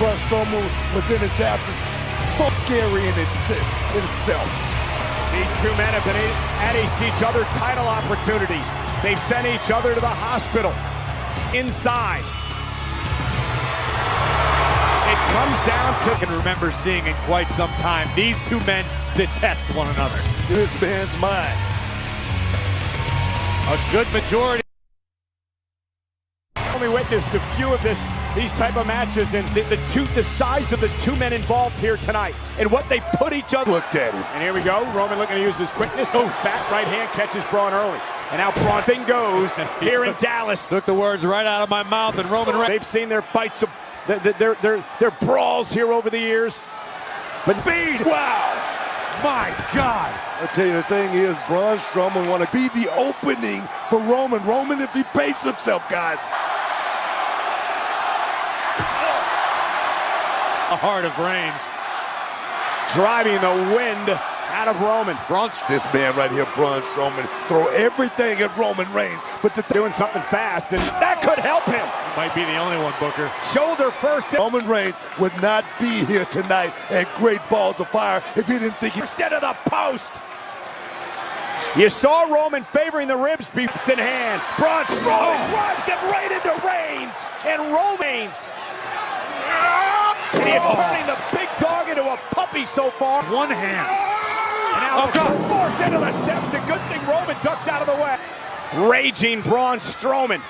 Braun Strowman was in his absence. So scary in itself. These two men have been at each other title opportunities. They've sent each other to the hospital. Inside. It comes down to... I can remember seeing in quite some time. These two men detest one another. This man's mind. A good majority. Only witnessed a few of these type of matches, and the size of the two men involved here tonight and what they put each other. Looked at him. And here we go. Roman looking to use his quickness. Oh, back right hand catches Braun early. And now Braun thing goes here in Dallas. Took the words right out of my mouth, and Roman Reigns. They've seen their fights, their brawls here over the years. But speed! Wow! My God! I'll tell you, the thing is, Braun Strowman want to be the opening for Roman. Roman, if he paces himself, guys. The heart of Reigns. Driving the wind out of Roman. This man right here, Braun Strowman, throw everything at Roman Reigns, but doing something fast, and that could help him. Might be the only one, Booker. Shoulder first. Roman Reigns would not be here tonight at Great Balls of Fire if he didn't think he... Instead of the post. You saw Roman favoring the ribs, beeps in hand. Braun Strowman drives them right into Reigns, and Roman's. And he is turning the big dog into a puppy so far. One hand. And now force into the steps. A good thing Roman ducked out of the way. Raging Braun Strowman.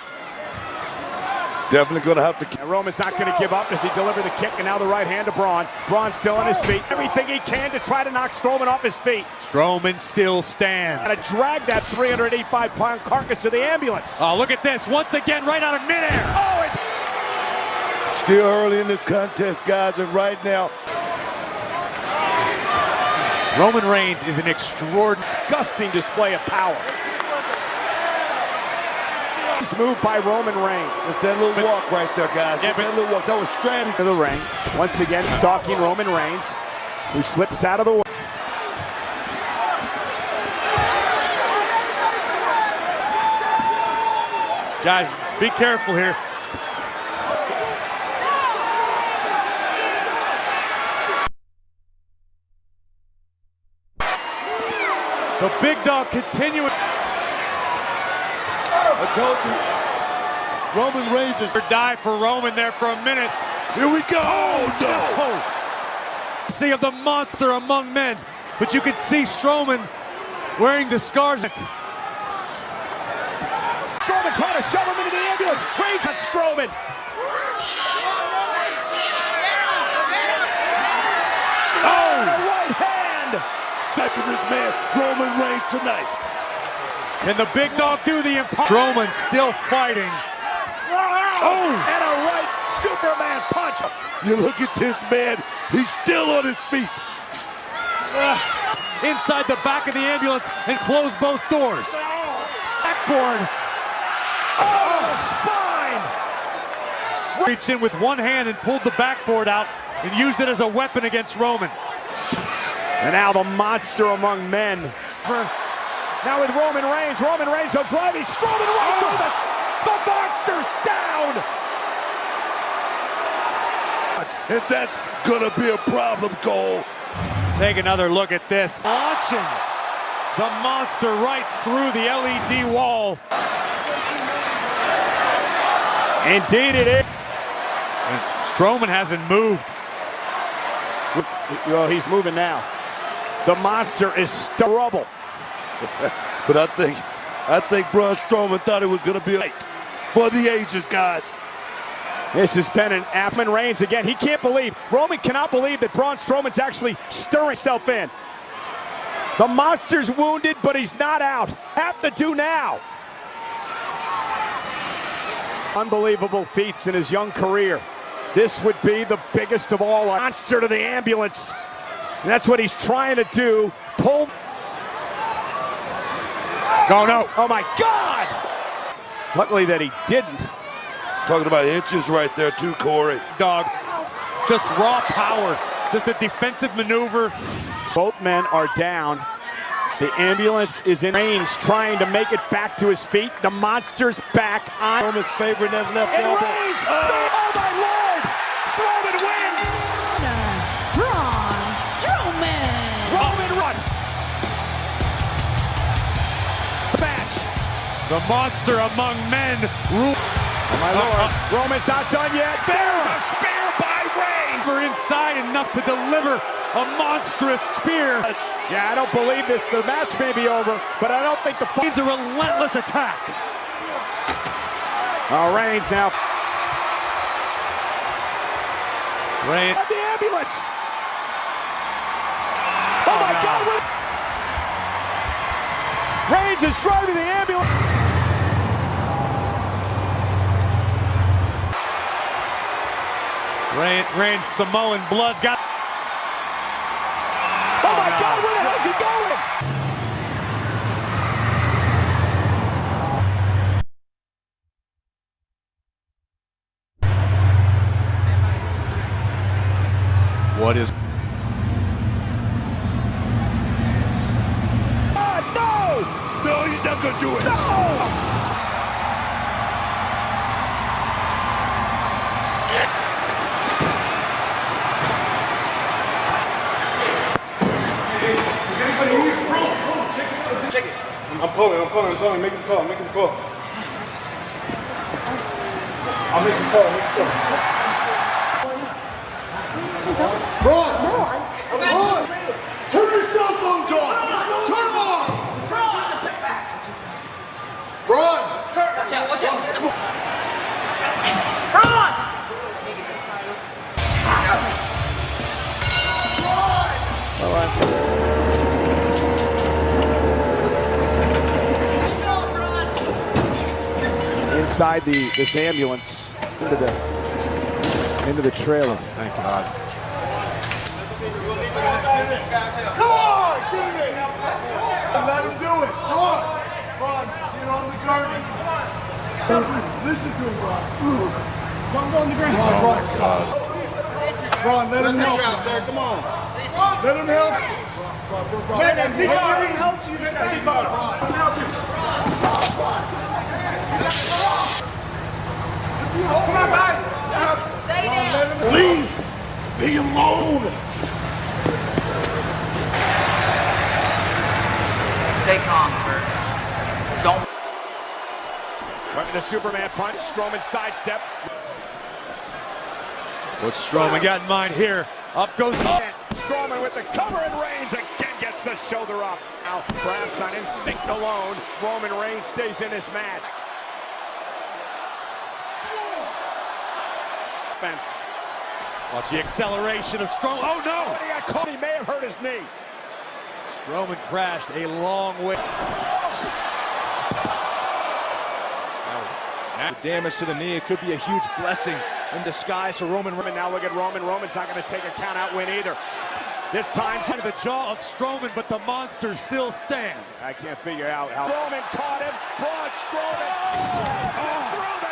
Definitely going to have to... And Roman's not going to give up as he delivered the kick, and now the right hand to Braun. Braun still on his feet. Everything he can to try to knock Strowman off his feet. Strowman still stands. And to drag that 385-pound carcass to the ambulance. Oh, look at this. Once again, right out of midair. Oh, it's... Still early in this contest, guys, and right now... Roman Reigns is an extraordinary, disgusting display of power. Nice move by Roman Reigns. It's that little walk right there, guys. Yeah, that little walk. That was strategy. To the ring. Once again, stalking Roman Reigns, who slips out of the way. Guys, be careful here. The big dog continuing. I told you, Roman Reigns is... Die for Roman there for a minute. Here we go. Oh, no. See of the monster among men, but you can see Strowman wearing the scars. Strowman trying to shove him into the ambulance. Reigns on Strowman. Oh, the right hand. Set to this man, Roman Reigns, tonight. Can the big dog do the impossible? Strowman still fighting. Oh! And a right Superman punch. You look at this man, he's still on his feet. Inside the back of the ambulance and close both doors. Backboard. Oh, spine! Reached in with one hand and pulled the backboard out and used it as a weapon against Roman. And now the monster among men. Now with Roman Reigns will drive. He's Strowman right through the monster's down. And that's gonna be a problem, Cole. Take another look at this. Launching the monster right through the LED wall. Indeed it is. And Strowman hasn't moved. Well, he's moving now. The monster is still rubble. But I think Braun Strowman thought it was going to be late for the ages, guys. This has been an Roman Reigns again. He can't believe, Roman cannot believe that Braun Strowman's actually stirring himself in. The monster's wounded, but he's not out. Have to do now. Unbelievable feats in his young career. This would be the biggest of all. A monster to the ambulance. And that's what he's trying to do. Pull. Oh, no. Oh, my God. Luckily that he didn't. Talking about inches right there, too, Corey. Dog. Just raw power. Just a defensive maneuver. Both men are down. The ambulance is in. Reigns trying to make it back to his feet. The monster's back on. Roman's favoring that left elbow. Reigns, oh my Lord! Strowman wins! The monster among men. Oh my Lord. Roman's not done yet. There's a spear by Reigns. We're inside enough to deliver a monstrous spear. Yeah, I don't believe this. The match may be over, but I don't think the Reigns a relentless attack. Oh, Reigns now. Reigns. At the ambulance. Oh my God. Reigns is driving the ambulance. Reigns Samoan blood's got. Oh my God, where the hell is he going? What is? No, he's not gonna do it. No! Check it. I'm calling. Make him call. I'll make him call. Braun! No, I'm Braun! Turn your cell phones on! Turn them on! Braun! watch out. Come on. Braun! Inside this ambulance into the trailer. Thank God. Come on! Get him in! Let him do it! Come on, get on the gurney. Listen to him, Braun. Don't go on the ground. Braun, let him help you. Sir. Come on. Let him help you. Let him help you. Come on, guys. Stay down. Leave me alone. Stay calm, Kurt. Don't. Went to the Superman punch. Strowman sidestep. What's Strowman got in mind here? Up goes. Strowman with the cover, and Reigns again gets the shoulder up. Now, perhaps on instinct alone, Roman Reigns stays in this match. Offense. Watch the acceleration of Strowman. Oh no! He got caught. He may have hurt his knee. Strowman crashed a long way. The damage to the knee, it could be a huge blessing in disguise for Roman. Now look at Roman. Roman's not going to take a count-out win either. This time To the jaw of Strowman, but the monster still stands. I can't figure out how. Roman caught him. Braun Strowman through the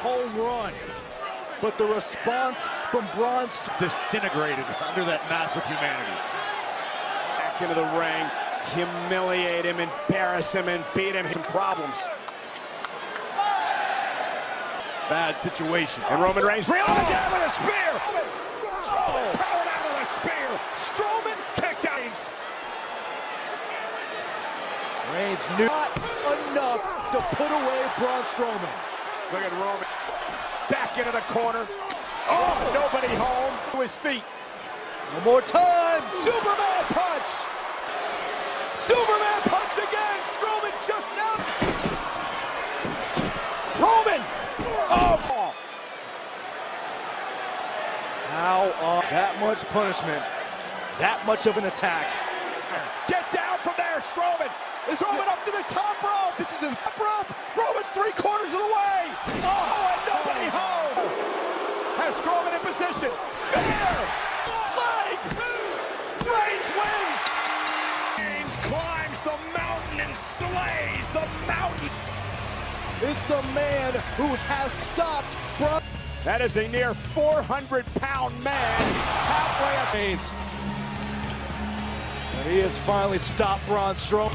Home run. But the response from Braun Disintegrated under that massive humanity. back into the ring, humiliate him, embarrass him, and beat him. Some problems. Bad situation. And Roman Reigns realizes out with a spear. Strowman powered out of the spear. Strowman kicked out. Reigns knew not enough to put away Braun Strowman. Look at Roman. Back into the corner. Oh, nobody home. To his feet. One more time. Superman punch. Superman punch again. Strowman just now. Roman. Oh. How that much punishment, that much of an attack. Get down from there, Strowman. Strowman up to the top rope. This is in rope. Roman's 3/4 of the way. Oh, and nobody home. Has Strowman in position. Spear. Leg. Reigns wins. Reigns climbs the mountain and slays the mountains. It's the man who has stopped Braun. That is a near 400-pound man. Halfway up. Reigns. And he has finally stopped Braun Strowman.